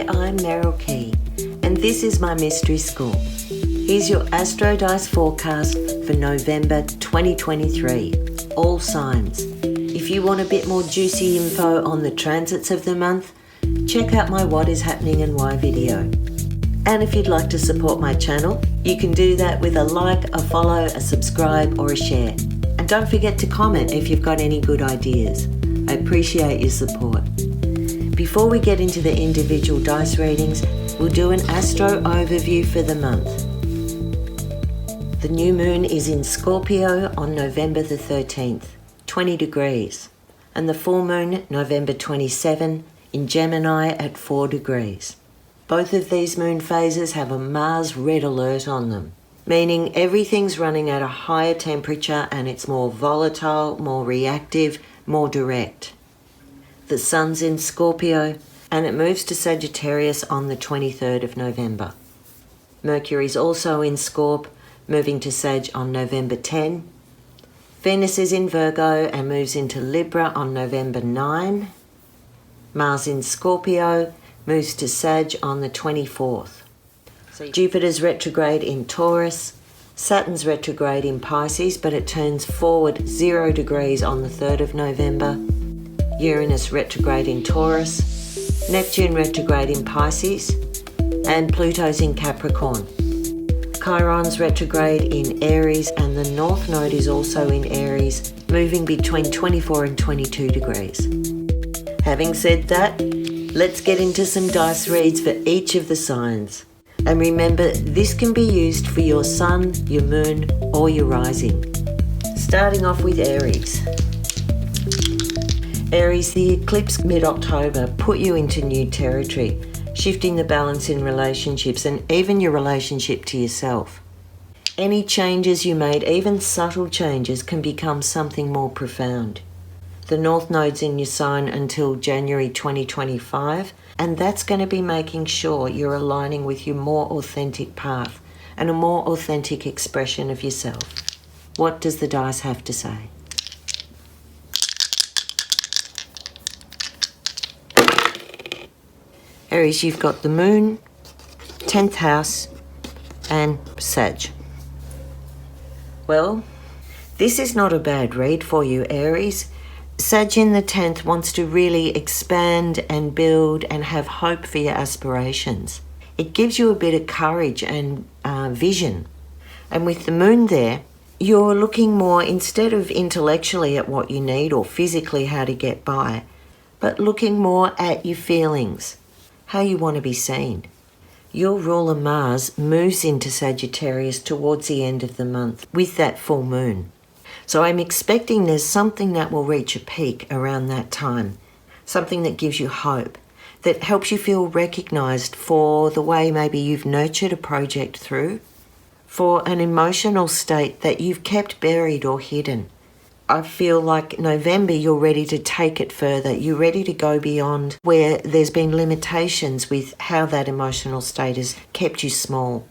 I'm Meryl Key, and this is my mystery school. Here's your Astro Dice forecast for November 2023, all signs. If you want a bit more juicy info on the transits of the month, check out my What is Happening and Why video. And if you'd like to support my channel, you can do that with a like, a follow, a subscribe or a share. And don't forget to comment if you've got any good ideas. I appreciate your support. Before we get into the individual dice readings, we'll do an astro overview for the month. The new moon is in Scorpio on November the 13th, 20 degrees, and the full moon November 27 in Gemini at 4 degrees. Both of these moon phases have a Mars red alert on them, meaning everything's running at a higher temperature and it's more volatile, more reactive, more direct. The sun's in Scorpio and it moves to Sagittarius on the 23rd of November. Mercury's also in Scorp, moving to Sag on November 10. Venus is in Virgo and moves into Libra on November 9. Mars in Scorpio moves to Sag on the 24th. Jupiter's retrograde in Taurus, Saturn's retrograde in Pisces, but it turns forward 0 degrees on the 3rd of November. Uranus retrograde in Taurus, Neptune retrograde in Pisces, and Pluto's in Capricorn. Chiron's retrograde in Aries, and the North Node is also in Aries, moving between 24 and 22 degrees. Having said that, let's get into some dice reads for each of the signs. And remember, this can be used for your sun, your moon, or your rising. Starting off with Aries. Aries, the eclipse mid-October put you into new territory, shifting the balance in relationships and even your relationship to yourself. Any changes you made, even subtle changes, can become something more profound. The North Node's in your sign until January 2025, and that's going to be making sure you're aligning with your more authentic path and a more authentic expression of yourself. What does the dice have to say? Aries, you've got the moon, 10th house, and Sag. Well, this is not a bad read for you, Aries. Sag in the 10th wants to really expand and build and have hope for your aspirations. It gives you a bit of courage and vision. And with the moon there, you're looking more, instead of intellectually at what you need or physically how to get by, but looking more at your feelings, how you want to be seen. Your ruler Mars moves into Sagittarius towards the end of the month with that full moon. So I'm expecting there's something that will reach a peak around that time, something that gives you hope, that helps you feel recognised for the way maybe you've nurtured a project through, for an emotional state that you've kept buried or hidden. I feel like November you're ready to take it further, you're ready to go beyond where there's been limitations with how that emotional state has kept you small.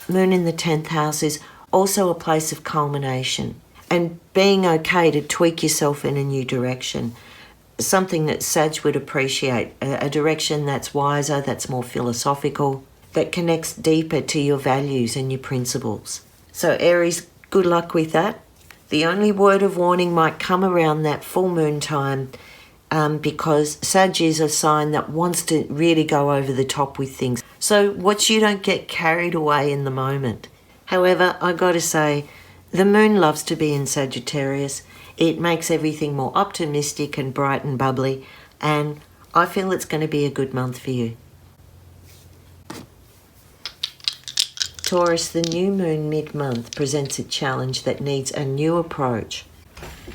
Moon in the 10th house is also a place of culmination. And being okay to tweak yourself in a new direction, something that Sag would appreciate, a direction that's wiser, that's more philosophical, that connects deeper to your values and your principles. So Aries, good luck with that. The only word of warning might come around that full moon time because Sag is a sign that wants to really go over the top with things. So watch you don't get carried away in the moment. However, I got to say, the moon loves to be in Sagittarius. It makes everything more optimistic and bright and bubbly, and I feel it's going to be a good month for you. Taurus, the new moon mid-month presents a challenge that needs a new approach.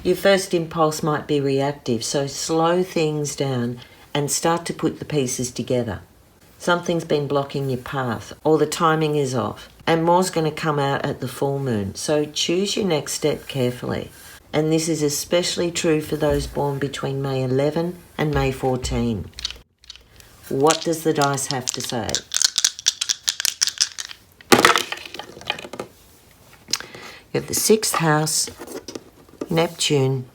Your first impulse might be reactive, so slow things down and start to put the pieces together. Something's been blocking your path, or the timing is off, and more's going to come out at the full moon, so choose your next step carefully. And this is especially true for those born between May 11 and May 14. What does the dice have to say? You have the 6th house, Neptune,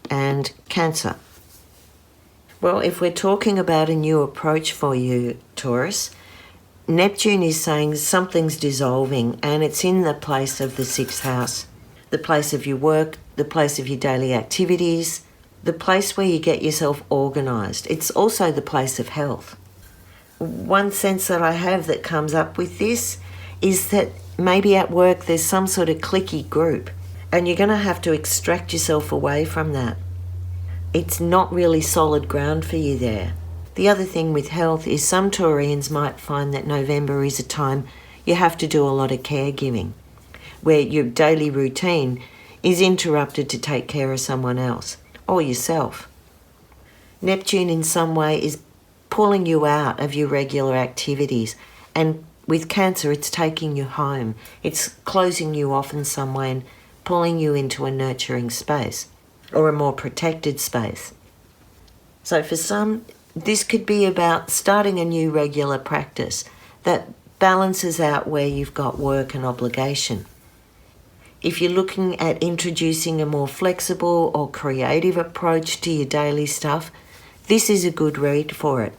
and Cancer. Well, if we're talking about a new approach for you, Taurus, Neptune is saying something's dissolving, and it's in the place of the 6th house, the place of your work, the place of your daily activities, the place where you get yourself organised. It's also the place of health. One sense that I have that comes up with this is that maybe at work there's some sort of cliquey group, and you're going to have to extract yourself away from that. It's not really solid ground for you there. The other thing with health is some Taurians might find that November is a time you have to do a lot of caregiving, where your daily routine is interrupted to take care of someone else or yourself. Neptune in some way is pulling you out of your regular activities, and with Cancer it's taking you home. It's closing you off in some way and pulling you into a nurturing space or a more protected space. So for some, this could be about starting a new regular practice that balances out where you've got work and obligation. If you're looking at introducing a more flexible or creative approach to your daily stuff, this is a good read for it.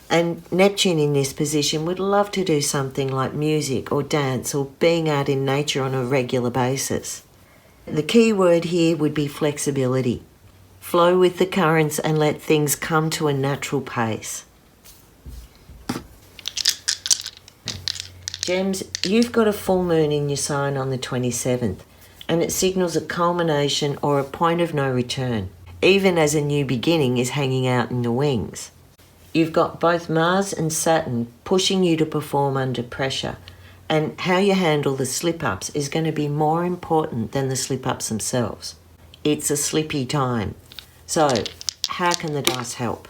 And Neptune in this position would love to do something like music or dance or being out in nature on a regular basis. The key word here would be flexibility. Flow with the currents and let things come to a natural pace. Gems, you've got a full moon in your sign on the 27th, and it signals a culmination or a point of no return, even as a new beginning is hanging out in the wings. You've got both Mars and Saturn pushing you to perform under pressure, and how you handle the slip-ups is going to be more important than the slip-ups themselves. It's a slippy time. So, how can the dice help?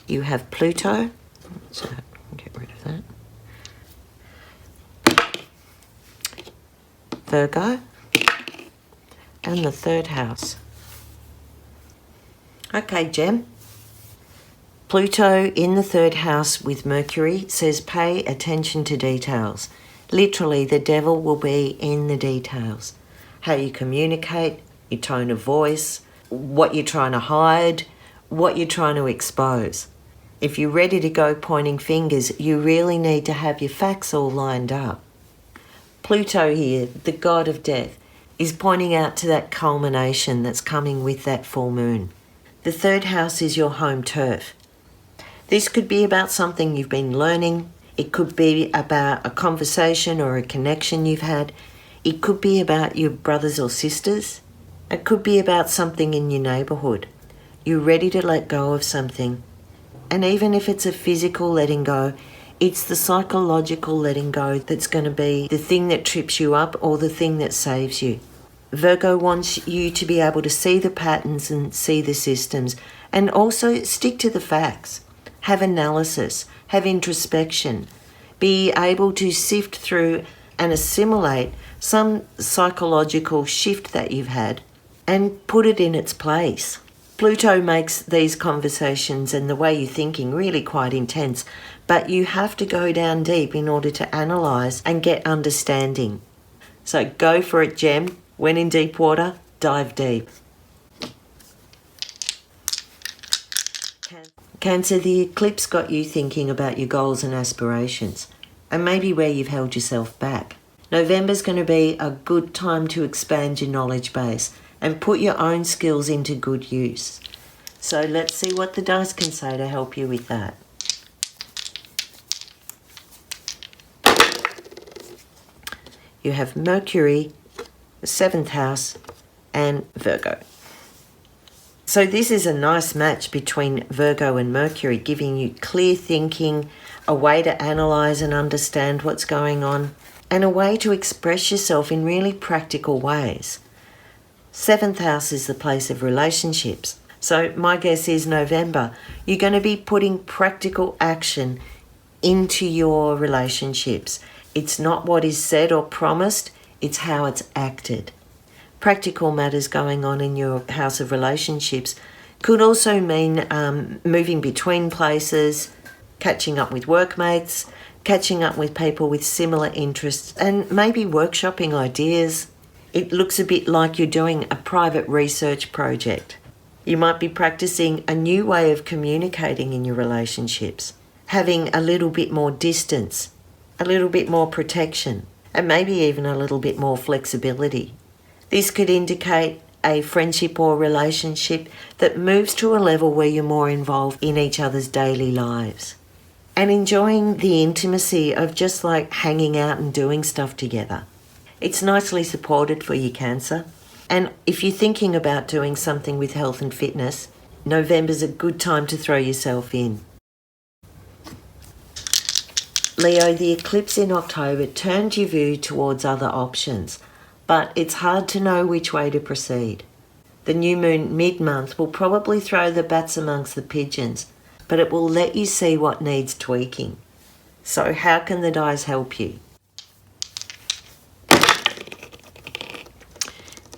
You have Pluto, so get rid of that. Virgo, and the 3rd house. Okay, Gem. Pluto in the 3rd house with Mercury says pay attention to details. Literally, the devil will be in the details. How you communicate, your tone of voice, what you're trying to hide, what you're trying to expose. If you're ready to go pointing fingers, you really need to have your facts all lined up. Pluto here, the god of death, is pointing out to that culmination that's coming with that full moon. The 3rd house is your home turf. This could be about something you've been learning. It could be about a conversation or a connection you've had. It could be about your brothers or sisters. It could be about something in your neighbourhood. You're ready to let go of something. And even if it's a physical letting go, it's the psychological letting go that's going to be the thing that trips you up or the thing that saves you. Virgo wants you to be able to see the patterns and see the systems, and also stick to the facts. Have analysis, have introspection, be able to sift through and assimilate some psychological shift that you've had and put it in its place. Pluto makes these conversations and the way you're thinking really quite intense, but you have to go down deep in order to analyse and get understanding. So go for it, Gem. When in deep water, dive deep. Cancer, the eclipse got you thinking about your goals and aspirations, and maybe where you've held yourself back. November's going to be a good time to expand your knowledge base and put your own skills into good use. So let's see what the dice can say to help you with that. You have Mercury, the 7th house, and Virgo. So this is a nice match between Virgo and Mercury, giving you clear thinking, a way to analyse and understand what's going on, and a way to express yourself in really practical ways. 7th house is the place of relationships. So my guess is November, you're going to be putting practical action into your relationships. It's not what is said or promised, it's how it's acted. Practical matters going on in your house of relationships could also mean moving between places, catching up with workmates, catching up with people with similar interests, and maybe workshopping ideas. It looks a bit like you're doing a private research project. You might be practicing a new way of communicating in your relationships, having a little bit more distance, a little bit more protection, and maybe even a little bit more flexibility. This could indicate a friendship or relationship that moves to a level where you're more involved in each other's daily lives and enjoying the intimacy of just like hanging out and doing stuff together. It's nicely supported for you, Cancer. And if you're thinking about doing something with health and fitness, November's a good time to throw yourself in. Leo, the eclipse in October turned your view towards other options, but it's hard to know which way to proceed. The new moon mid-month will probably throw the bats amongst the pigeons, but it will let you see what needs tweaking. So how can the dice help you?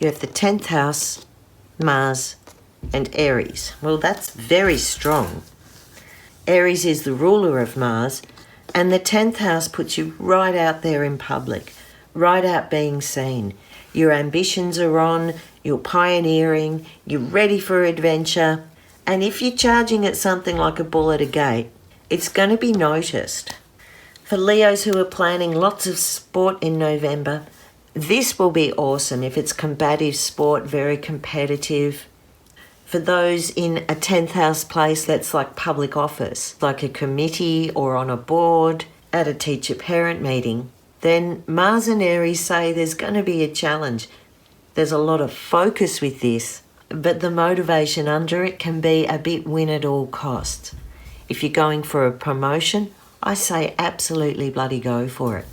You have the 10th house, Mars, and Aries. Well, that's very strong. Aries is the ruler of Mars, and the 10th house puts you right out there in public, right out being seen. Your ambitions are on, you're pioneering, you're ready for adventure, and if you're charging at something like a bull at a gate, it's going to be noticed. For Leos who are planning lots of sport in November, this will be awesome if it's combative sport, very competitive. For those in a 10th house place that's like public office, like a committee or on a board, at a teacher-parent meeting, then Mars and Aries say there's going to be a challenge. There's a lot of focus with this, but the motivation under it can be a bit win at all costs. If you're going for a promotion, I say absolutely bloody go for it.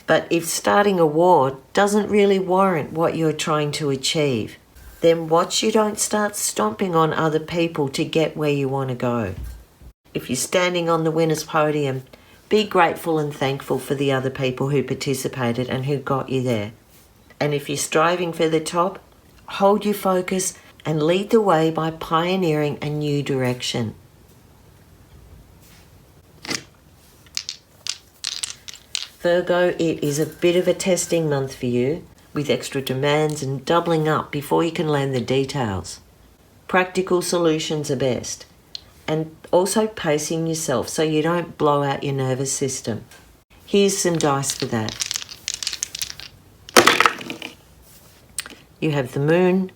But if starting a war doesn't really warrant what you're trying to achieve, then watch you don't start stomping on other people to get where you want to go. If you're standing on the winner's podium, be grateful and thankful for the other people who participated and who got you there. And if you're striving for the top, hold your focus and lead the way by pioneering a new direction. Virgo, it is a bit of a testing month for you, with extra demands and doubling up before you can learn the details. Practical solutions are best, and also pacing yourself so you don't blow out your nervous system. Here's some dice for that. You have the Moon,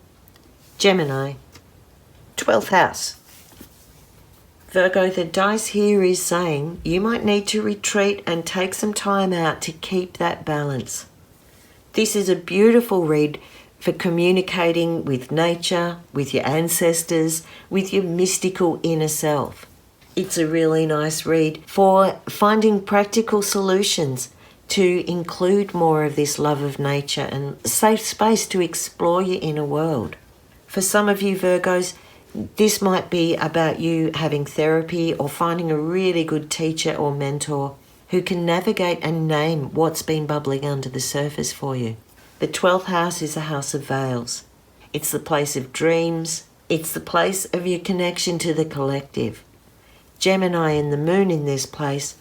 Gemini, 12th house. Virgo, the dice here is saying you might need to retreat and take some time out to keep that balance. This is a beautiful read for communicating with nature, with your ancestors, with your mystical inner self. It's a really nice read for finding practical solutions to include more of this love of nature and safe space to explore your inner world. For some of you Virgos, this might be about you having therapy or finding a really good teacher or mentor who can navigate and name what's been bubbling under the surface for you. The 12th house is a house of veils. It's the place of dreams. It's the place of your connection to the collective. Gemini and the Moon in this place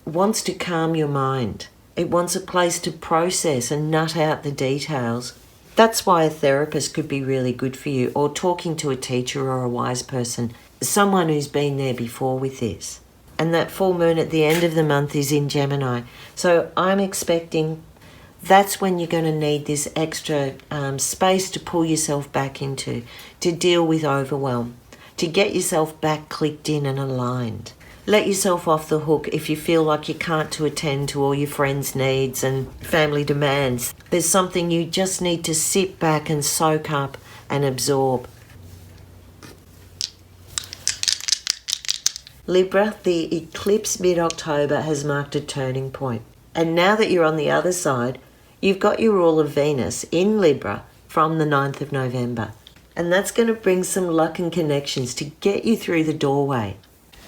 wants to calm your mind. It wants a place to process and nut out the details. That's why a therapist could be really good for you, or talking to a teacher or a wise person, someone who's been there before with this. And that full moon at the end of the month is in Gemini. So I'm expecting that's when you're going to need this extra space to pull yourself back into, to deal with overwhelm, to get yourself back clicked in and aligned. Let yourself off the hook if you feel like you can't to attend to all your friends' needs and family demands. There's something you just need to sit back and soak up and absorb. Libra, the eclipse mid-October has marked a turning point. And now that you're on the other side, you've got your rule of Venus in Libra from the 9th of November. And that's going to bring some luck and connections to get you through the doorway.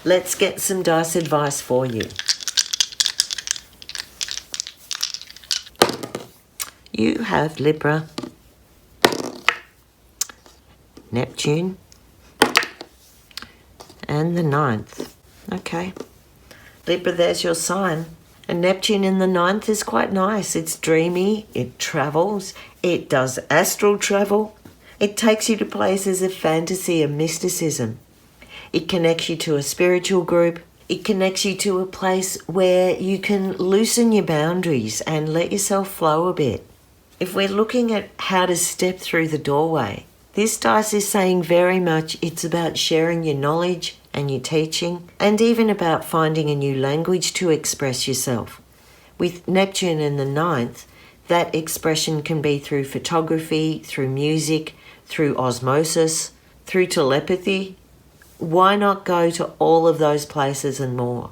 Let's get some dice advice for you. You have Libra, Neptune, and the 9th. Okay. Libra, there's your sign. And Neptune in the ninth is quite nice. It's dreamy, it travels, it does astral travel. It takes you to places of fantasy and mysticism. It connects you to a spiritual group. It connects you to a place where you can loosen your boundaries and let yourself flow a bit. If we're looking at how to step through the doorway, this dice is saying very much it's about sharing your knowledge and your teaching, and even about finding a new language to express yourself. With Neptune in the ninth, that expression can be through photography, through music, through osmosis, through telepathy. Why not go to all of those places and more?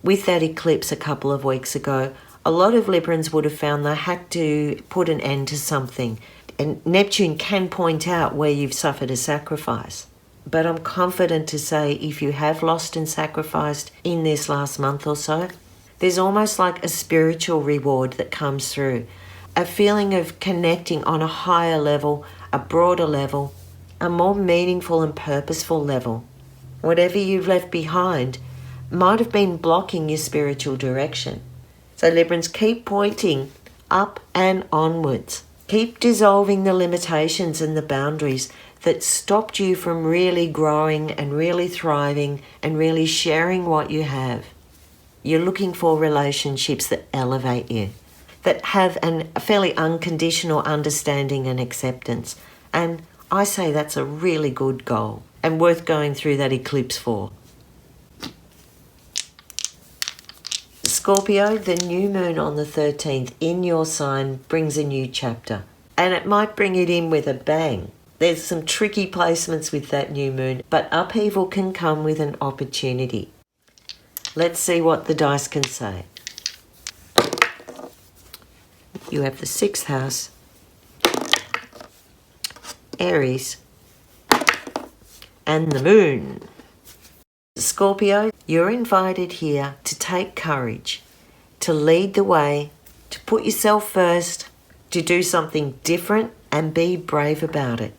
With that eclipse a couple of weeks ago, a lot of Librans would have found they had to put an end to something. And Neptune can point out where you've suffered a sacrifice. But I'm confident to say if you have lost and sacrificed in this last month or so, there's almost like a spiritual reward that comes through. A feeling of connecting on a higher level, a broader level, a more meaningful and purposeful level. Whatever you've left behind might have been blocking your spiritual direction. So Librans, keep pointing up and onwards. Keep dissolving the limitations and the boundaries that stopped you from really growing and really thriving and really sharing what you have. You're looking for relationships that elevate you, that have a fairly unconditional understanding and acceptance. And I say that's a really good goal and worth going through that eclipse for. Scorpio, the new moon on the 13th in your sign brings a new chapter. And it might bring it in with a bang. There's some tricky placements with that new moon, but upheaval can come with an opportunity. Let's see what the dice can say. You have the 6th house, Aries, and the moon. Scorpio, you're invited here to take courage, to lead the way, to put yourself first, to do something different and be brave about it.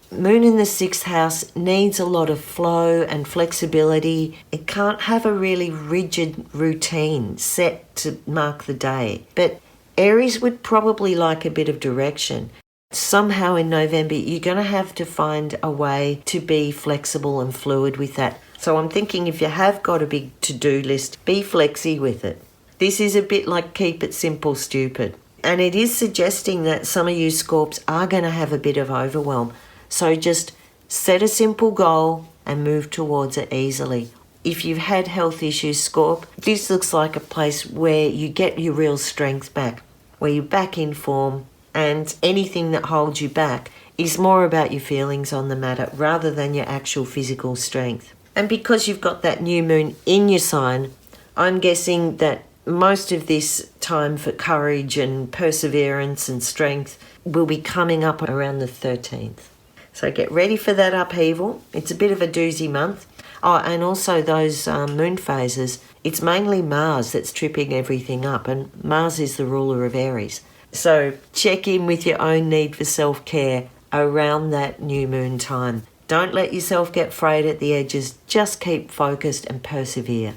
Moon in the 6th house needs a lot of flow and flexibility. It can't have a really rigid routine set to mark the day. But Aries would probably like a bit of direction. Somehow in November, you're going to have to find a way to be flexible and fluid with that. So I'm thinking if you have got a big to-do list, be flexy with it. This is a bit like keep it simple, stupid. And it is suggesting that some of you Scorps are going to have a bit of overwhelm. So just set a simple goal and move towards it easily. If you've had health issues, Scorp, this looks like a place where you get your real strength back, where you're back in form, and anything that holds you back is more about your feelings on the matter rather than your actual physical strength. And because you've got that new moon in your sign, I'm guessing that most of this time for courage and perseverance and strength will be coming up around the 13th. So get ready for that upheaval. It's a bit of a doozy month. Oh, and also those moon phases, it's mainly Mars that's tripping everything up, and Mars is the ruler of Aries. So check in with your own need for self-care around that new moon time. Don't let yourself get frayed at the edges. Just keep focused and persevere.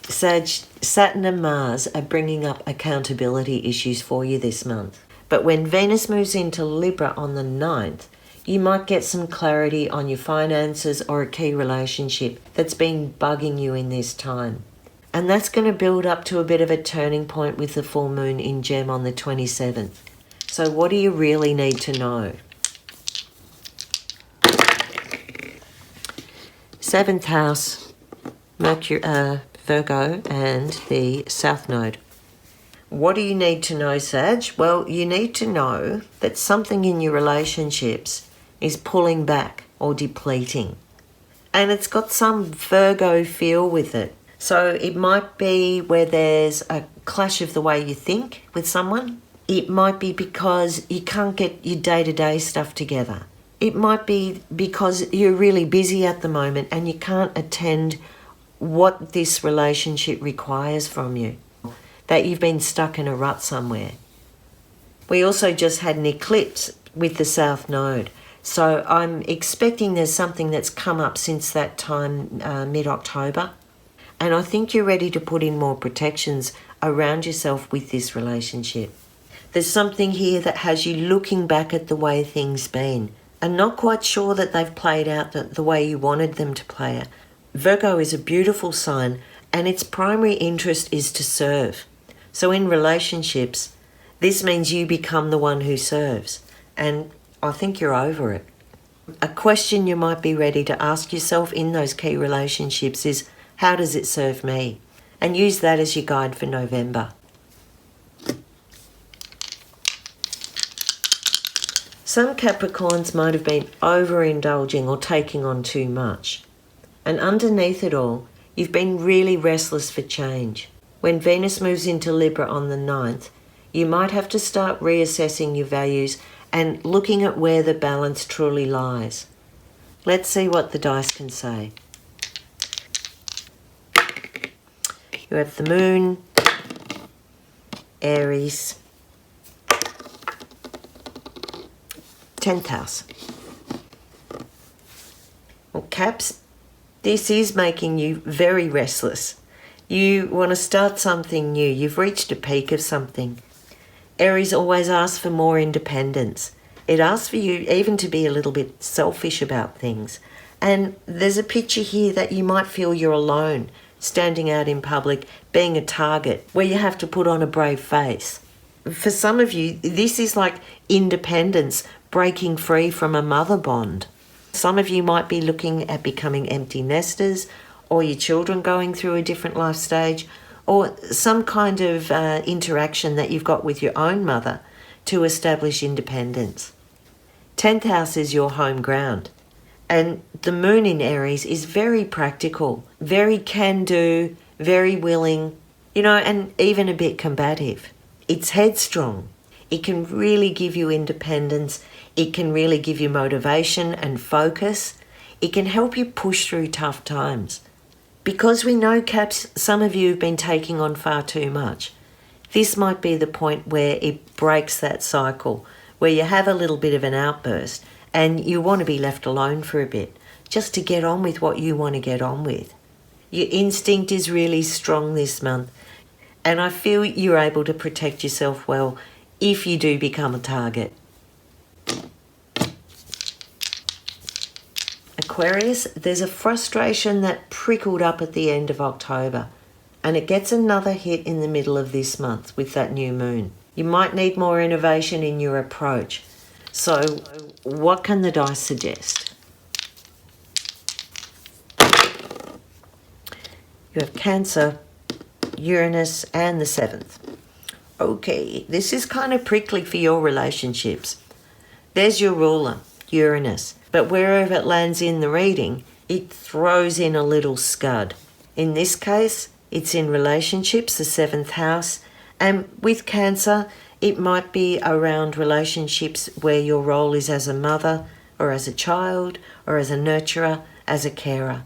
Sag, Saturn and Mars are bringing up accountability issues for you this month. But when Venus moves into Libra on the 9th, you might get some clarity on your finances or a key relationship that's been bugging you in this time. And that's going to build up to a bit of a turning point with the full moon in Gem on the 27th. So what do you really need to know? 7th house, Mercury, Virgo, and the South Node. What do you need to know, Sag? Well, you need to know that something in your relationships is pulling back or depleting. And it's got some Virgo feel with it. So it might be where there's a clash of the way you think with someone. It might be because you can't get your day-to-day stuff together. It might be because you're really busy at the moment and you can't attend what this relationship requires from you, that you've been stuck in a rut somewhere. We also just had an eclipse with the South Node. So I'm expecting there's something that's come up since that time, mid-October. And I think you're ready to put in more protections around yourself with this relationship. There's something here that has you looking back at the way things been and not quite sure that they've played out the way you wanted them to play out. Virgo is a beautiful sign and its primary interest is to serve. So in relationships, this means you become the one who serves. And I think you're over it. A question you might be ready to ask yourself in those key relationships is, how does it serve me? And use that as your guide for November. Some Capricorns might have been overindulging or taking on too much. And underneath it all, you've been really restless for change. When Venus moves into Libra on the 9th, you might have to start reassessing your values and looking at where the balance truly lies. Let's see what the dice can say. You have the Moon, Aries, 10th house. Well, Caps, this is making you very restless. You want to start something new. You've reached a peak of something. Aries always asks for more independence. It asks for you even to be a little bit selfish about things. And there's a picture here that you might feel you're alone, standing out in public, being a target, where you have to put on a brave face. For some of you, this is like independence, breaking free from a mother bond. Some of you might be looking at becoming empty nesters, or your children going through a different life stage, or some kind of interaction that you've got with your own mother to establish independence. 10th house is your home ground. And the Moon in Aries is very practical, very can-do, very willing, and even a bit combative. It's headstrong. It can really give you independence. It can really give you motivation and focus. It can help you push through tough times. Because we know, Caps, some of you have been taking on far too much. This might be the point where it breaks that cycle, where you have a little bit of an outburst and you want to be left alone for a bit, just to get on with what you want to get on with. Your instinct is really strong this month, and I feel you're able to protect yourself well if you do become a target. Aquarius, there's a frustration that prickled up at the end of October, and it gets another hit in the middle of this month with that new moon. You might need more innovation in your approach. So what can the dice suggest? You have Cancer, Uranus, and the 7th. Okay, this is kind of prickly for your relationships. There's your ruler, Uranus, but wherever it lands in the reading, it throws in a little scud. In this case, it's in relationships, the 7th house, and with Cancer, it might be around relationships where your role is as a mother or as a child or as a nurturer, as a carer.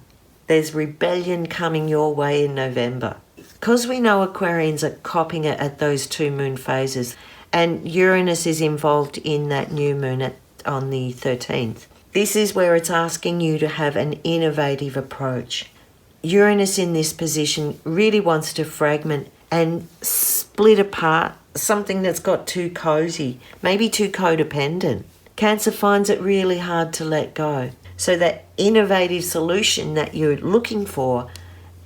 There's rebellion coming your way in November. Because we know Aquarians are copping it at those two moon phases, and Uranus is involved in that new moon on the 13th. This is where it's asking you to have an innovative approach. Uranus in this position really wants to fragment and split apart something that's got too cozy, maybe too codependent. Cancer finds it really hard to let go. So that innovative solution that you're looking for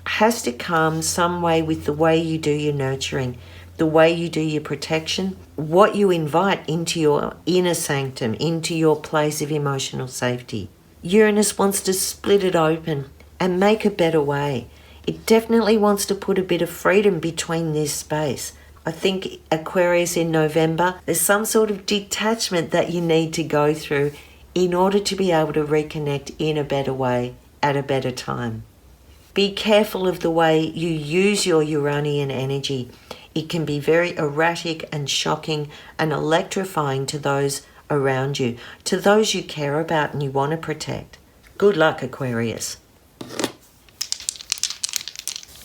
has to come some way with the way you do your nurturing, the way you do your protection, what you invite into your inner sanctum, into your place of emotional safety. Uranus wants to split it open and make a better way. It definitely wants to put a bit of freedom between this space. I think Aquarius in November, there's some sort of detachment that you need to go through in order to be able to reconnect in a better way at a better time. Be careful of the way you use your Uranian energy. It can be very erratic and shocking and electrifying to those around you, to those you care about and you want to protect. Good luck, Aquarius.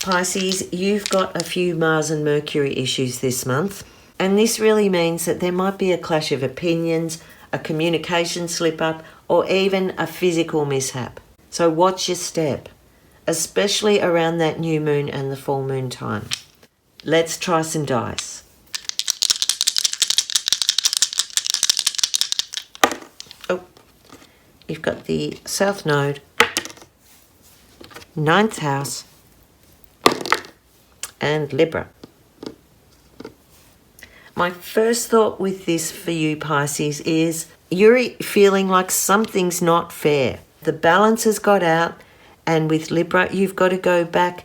Pisces, you've got a few Mars and Mercury issues this month, and this really means that there might be a clash of opinions, a communication slip-up, or even a physical mishap. So watch your step, especially around that new moon and the full moon time. Let's try some dice. Oh, you've got the South Node, 9th house, and Libra. My first thought with this for you, Pisces, is you're feeling like something's not fair. The balance has got out, and with Libra, you've got to go back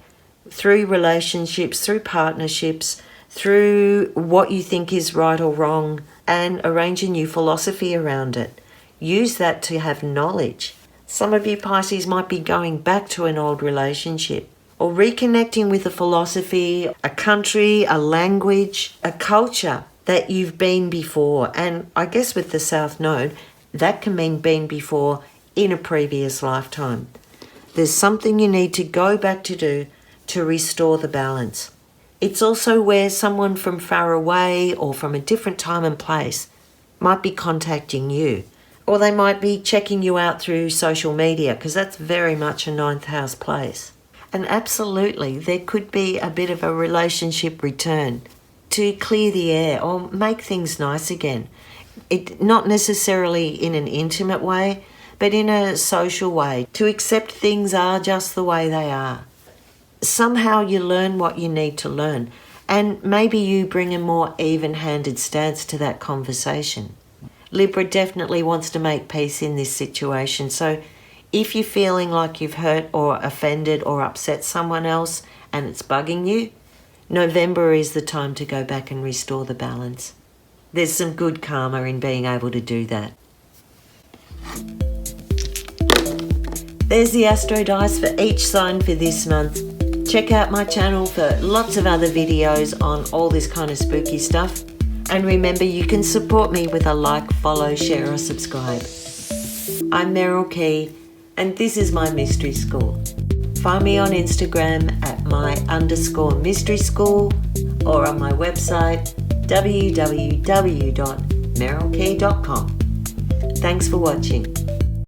through relationships, through partnerships, through what you think is right or wrong, and arrange a new philosophy around it. Use that to have knowledge. Some of you, Pisces, might be going back to an old relationship or reconnecting with a philosophy, a country, a language, a culture that you've been before. And I guess with the South Node, that can mean been before in a previous lifetime. There's something you need to go back to do to restore the balance. It's also where someone from far away or from a different time and place might be contacting you, or they might be checking you out through social media, because that's very much a 9th house place. And absolutely, there could be a bit of a relationship return to clear the air or make things nice again. Not necessarily in an intimate way, but in a social way, to accept things are just the way they are. Somehow you learn what you need to learn, and maybe you bring a more even-handed stance to that conversation. Libra definitely wants to make peace in this situation, so if you're feeling like you've hurt or offended or upset someone else and it's bugging you, November is the time to go back and restore the balance. There's some good karma in being able to do that. There's the Astro Dice for each sign for this month. Check out my channel for lots of other videos on all this kind of spooky stuff. And remember, you can support me with a like, follow, share or subscribe. I'm Meryl Key, and this is my mystery school. Find me on Instagram at my_mystery school or on my website www.merylkey.com. Thanks for watching.